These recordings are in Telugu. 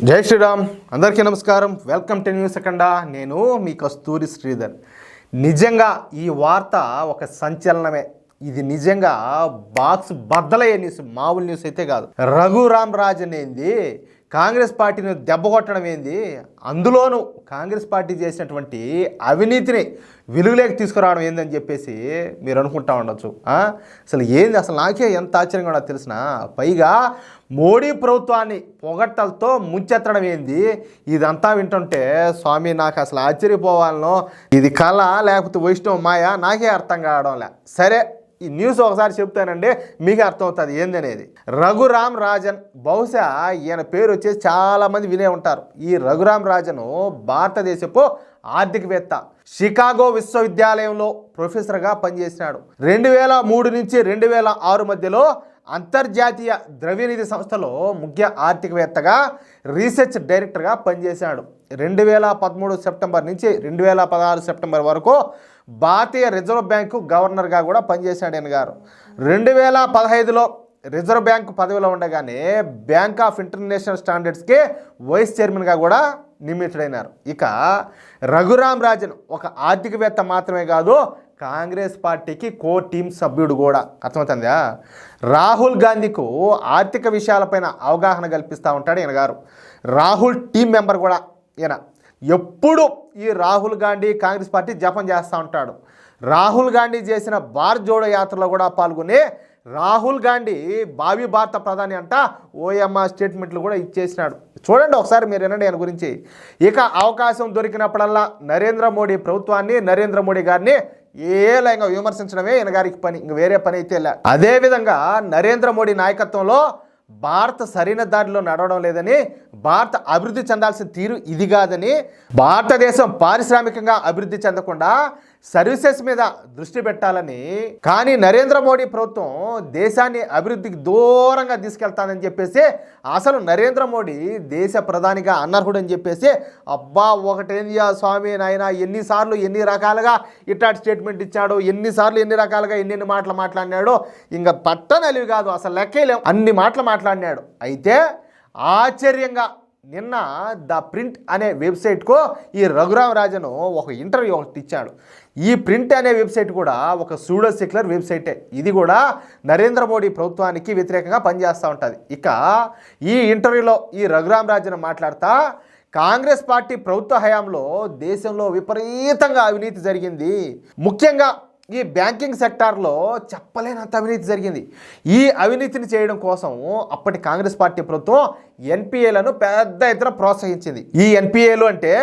జై శ్రీరామ్. అందరికీ నమస్కారం. వెల్కమ్ టు న్యూస్ అఖండ. నేను మీ కస్తూరి శ్రీధర్. నిజంగా ఈ వార్త ఒక సంచలనమే. ఇది నిజంగా బాక్స్ బద్దలయ్యే న్యూస్, మామూలు న్యూస్ అయితే కాదు. రఘురామ్ రాజన్ ఏంది, కాంగ్రెస్ పార్టీని దెబ్బకొట్టడం ఏంది, అందులోనూ కాంగ్రెస్ పార్టీ చేసినటువంటి అవినీతిని వెలుగులోకి తీసుకురావడం ఏందని చెప్పేసి మీరు అనుకుంటా ఉండొచ్చు. అసలు ఏంది, అసలు నాకే ఎంత ఆశ్చర్యంగా ఉండదో తెలిసిన. పైగా మోడీ ప్రభుత్వాన్ని పొగట్టలతో ముంచెత్తడం ఏంది, ఇదంతా వింటుంటే స్వామి నాకు అసలు ఆశ్చర్యపోవాలనో, ఇది కళ లేకపోతే వైష్ణవ మాయ నాకే అర్థం కావడంలే. సరే, ఈ న్యూస్ ఒకసారి చెప్తానండి, మీకే అర్థమవుతుంది ఏందనేది. రఘురామ్ రాజన్, బహుశా ఈయన పేరు వచ్చేసి చాలామంది వినే ఉంటారు. ఈ రఘురామ్ రాజన్ భారతదేశపు ఆర్థికవేత్త, షికాగో విశ్వవిద్యాలయంలో ప్రొఫెసర్గా పనిచేసినాడు. 2003 నుంచి 2006 మధ్యలో అంతర్జాతీయ ద్రవ్యనిధి సంస్థలో ముఖ్య ఆర్థికవేత్తగా, రీసెర్చ్ డైరెక్టర్గా పనిచేశాడు. 2013 సెప్టెంబర్ నుంచి 2016 సెప్టెంబర్ వరకు భారతీయ రిజర్వ్ బ్యాంకు గవర్నర్గా కూడా పనిచేశాడు ఆయన గారు. 2015లో రిజర్వ్ బ్యాంకు పదవిలో ఉండగానే బ్యాంక్ ఆఫ్ ఇంటర్నేషనల్ స్టాండర్డ్స్కి వైస్ చైర్మన్గా కూడా నియమితుడైనారు. ఇక రఘురామ్ రాజన్ ఒక ఆర్థికవేత్త మాత్రమే కాదు, కాంగ్రెస్ పార్టీకి కోర్ టీమ్ సభ్యుడు కూడా. అర్థమవుతుందా? రాహుల్ గాంధీకు ఆర్థిక విషయాలపైన అవగాహన కల్పిస్తూ ఉంటాడు ఈయన గారు. రాహుల్ టీం మెంబర్ కూడా ఈయన. ఎప్పుడు ఈ రాహుల్ గాంధీ కాంగ్రెస్ పార్టీ జపం చేస్తూ ఉంటాడు. రాహుల్ గాంధీ చేసిన భారత్ జోడో యాత్రలో కూడా పాల్గొని రాహుల్ గాంధీ భావి భారత ప్రధాని అంట ఓఎంఆ స్టేట్మెంట్లు కూడా ఇచ్చేసినాడు. చూడండి ఒకసారి, మీరు వినండి ఆయన గురించి. ఇక అవకాశం దొరికినప్పుడల్లా నరేంద్ర మోడీ ప్రభుత్వాన్ని, నరేంద్ర మోడీ గారిని ఏలంగా విమర్శించడమే ఈయన గారికి పని, ఇంక వేరే పని అయితే లే. అదేవిధంగా నరేంద్ర మోడీ నాయకత్వంలో భారత్ సరైన దారిలో నడవడం లేదని, భారత్ అభివృద్ధి చెందాల్సిన తీరు ఇది కాదని, భారతదేశం పారిశ్రామికంగా అభివృద్ధి చెందకుండా సర్వీసెస్ మీద దృష్టి పెట్టాలని, కానీ నరేంద్ర మోడీ ప్రభుత్వం దేశాన్ని అభివృద్ధికి దూరంగా తీసుకెళ్తానని చెప్పేసి, అసలు నరేంద్ర మోడీ దేశ ప్రధానిగా అనర్హుడని చెప్పేసి, అబ్బా ఒకటేంది స్వామి నాయన, ఎన్నిసార్లు ఎన్ని రకాలుగా ఇట్లాంటి స్టేట్మెంట్ ఇచ్చాడు, ఎన్నిసార్లు ఎన్ని రకాలుగా ఎన్ని మాటలు మాట్లాడినాడు, ఇంకా పట్టనలివి కాదు, అసలు లెక్కేలేం అన్ని మాటలు మాట్లాడినాడు. అయితే ఆశ్చర్యంగా నిన్న ద ప్రింట్ అనే వెబ్సైట్కు ఈ రఘురామ్ రాజన్ ఒక ఇంటర్వ్యూ ఒకటి ఇచ్చాడు. ఈ ప్రింట్ అనే వెబ్సైట్ కూడా ఒక సూడో సెక్యులర్ వెబ్సైటే. ఇది కూడా నరేంద్ర మోడీ ప్రభుత్వానికి వ్యతిరేకంగా పనిచేస్తూ ఉంటుంది. ఇక ఈ ఇంటర్వ్యూలో ఈ రఘురామ్ రాజన్ మాట్లాడుతూ, కాంగ్రెస్ పార్టీ ప్రభుత్వ హయాంలో దేశంలో విపరీతంగా అవినీతి జరిగింది. ముఖ్యంగా ఈ బ్యాంకింగ్ సెక్టార్లో చెప్పలేనంత అవినీతి జరిగింది. ఈ అవినీతిని చేయడం కోసం అప్పటి కాంగ్రెస్ పార్టీ ప్రభుత్వం ఎన్పిఏలను పెద్ద ఎత్తున ప్రోత్సహించింది. ఈ ఎన్పిఏలు అంటే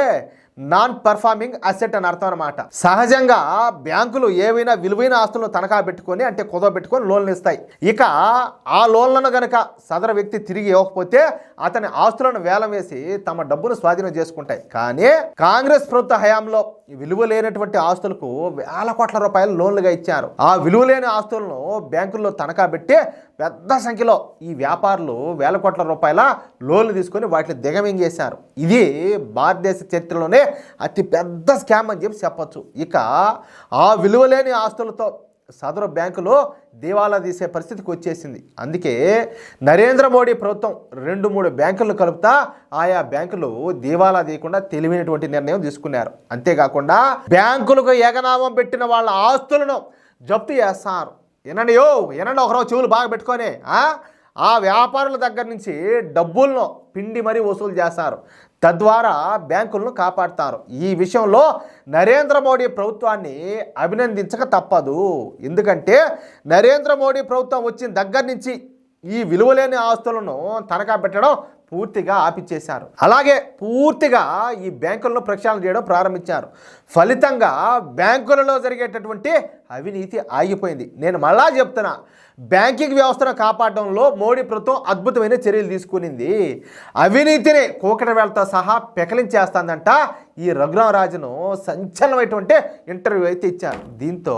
నాన్ పర్ఫార్మింగ్ అసెట్ అని అర్థం అనమాట. సహజంగా బ్యాంకులు ఏవైనా విలువైన ఆస్తులను తనఖా పెట్టుకొని, అంటే కుదవ పెట్టుకొని లోన్లు ఇస్తాయి. ఇక ఆ లోన్లను గనక సదరు వ్యక్తి తిరిగి ఇవ్వకపోతే అతని ఆస్తులను వేలం వేసి తమ డబ్బును స్వాధీనం చేసుకుంటాయి. కానీ కాంగ్రెస్ ప్రభుత్వ హయాంలో విలువ లేనటువంటి ఆస్తులకు వేల కోట్ల రూపాయలు లోన్లుగా ఇచ్చారు. ఆ విలువ లేని ఆస్తులను బ్యాంకుల్లో తనఖా పెట్టి పెద్ద సంఖ్యలో ఈ వ్యాపారులు వేల కోట్ల రూపాయల లోన్లు తీసుకొని వాటిని దిగమింగేశారు. ఇది భారతదేశ చరిత్రలోనే అతి పెద్ద స్కామ్ అని చెప్పొచ్చు. ఇక ఆ విలువలేని ఆస్తులతో సదరు బ్యాంకులో దివాలా తీసే పరిస్థితికి వచ్చేసింది. అందుకే నరేంద్ర మోడీ ప్రభుత్వం 2-3 బ్యాంకులను కలుపుతా ఆయా బ్యాంకులు దివాలా తీయకుండా తెలివైనటువంటి నిర్ణయం తీసుకున్నారు. అంతేకాకుండా బ్యాంకులకు ఎగనామం పెట్టిన వాళ్ళ ఆస్తులను జప్తు చేస్తారు. ఏనండి ఒకరోజు చెవులు బాగా పెట్టుకొని ఆ వ్యాపారుల దగ్గర నుంచి డబ్బులను పిండి మరీ వసూలు చేస్తారు. తద్వారా బ్యాంకులను కాపాడుతారు. ఈ విషయంలో నరేంద్ర మోడీ ప్రభుత్వాన్ని అభినందించక తప్పదు. ఎందుకంటే నరేంద్ర మోడీ ప్రభుత్వం వచ్చిన దగ్గర నుంచి ఈ విలువలేని ఆస్తులను తనఖా పెట్టడం పూర్తిగా ఆపిచ్చేశారు. అలాగే పూర్తిగా ఈ బ్యాంకులను ప్రక్షాళన చేయడం ప్రారంభించారు. ఫలితంగా బ్యాంకులలో జరిగేటటువంటి అవినీతి ఆగిపోయింది. నేను మళ్ళా చెప్తున్నా, బ్యాంకింగ్ వ్యవస్థను కాపాడడంలో మోడీ ప్రభుత్వం అద్భుతమైన చర్యలు తీసుకునింది. అవినీతిని కోకటవేళతో సహా పెకలించేస్తుందంట. ఈ రఘురామ్ రాజన్ సంచలనమైనటువంటి ఇంటర్వ్యూ అయితే ఇచ్చారు. దీంతో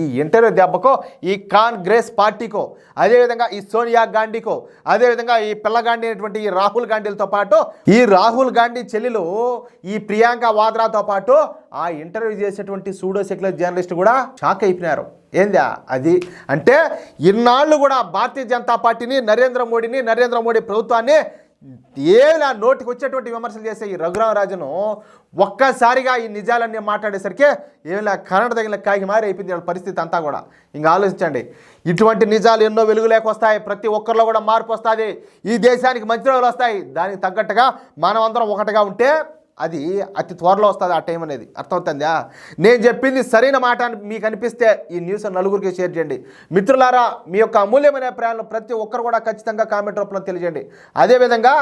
ఈ ఇంటర్వ్యూ దెబ్బకో ఈ కాంగ్రెస్ పార్టీకో, అదేవిధంగా ఈ సోనియా గాంధీకో, అదేవిధంగా ఈ పిల్లగాంధీ అనేటువంటి ఈ రాహుల్ గాంధీలతో పాటు, ఈ రాహుల్ గాంధీ చెల్లెలు ఈ ప్రియాంక వాద్రాతో పాటు ఆ ఇంటర్వ్యూ చేసేటువంటి సూడో సెక్యులర్ జర్నలిస్ట్ కూడా షాక్ అయిపోయినారు. ఏందా అది అంటే, ఇన్నాళ్ళు కూడా భారతీయ జనతా పార్టీని, నరేంద్ర మోడీ ప్రభుత్వాన్ని ఏలా నోటికి వచ్చేటువంటి విమర్శలు చేసే ఈ రఘురామరాజును ఒక్కసారిగా ఈ నిజాలన్నీ మాట్లాడేసరికి ఏలా కన్నడ తగిన కాగి మారి అయిపోయింది వాళ్ళ పరిస్థితి అంతా కూడా. ఇంకా ఆలోచించండి, ఇటువంటి నిజాలు ఎన్నో వెలుగులేక వస్తాయి, ప్రతి ఒక్కరిలో కూడా మార్పు వస్తుంది, ఈ దేశానికి మంచి రోజులు వస్తాయి. దానికి తగ్గట్టుగా మనం అందరం ఒకటిగా ఉంటే అది అతి త్వరలో వస్తుంది ఆ టైం అనేది. అర్థమవుతుందా? నేను చెప్పింది సరైన మాట అని మీకు అనిపిస్తే ఈ న్యూస్ నలుగురికి షేర్ చేయండి. మిత్రులారా, మీ యొక్క అమూల్యమైన అభిప్రాయాలను ప్రతి ఒక్కరు కూడా ఖచ్చితంగా కామెంట్ రూపంలో తెలియజేయండి. అదేవిధంగా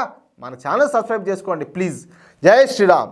మన ఛానల్ సబ్స్క్రైబ్ చేసుకోండి ప్లీజ్. జై శ్రీరామ్.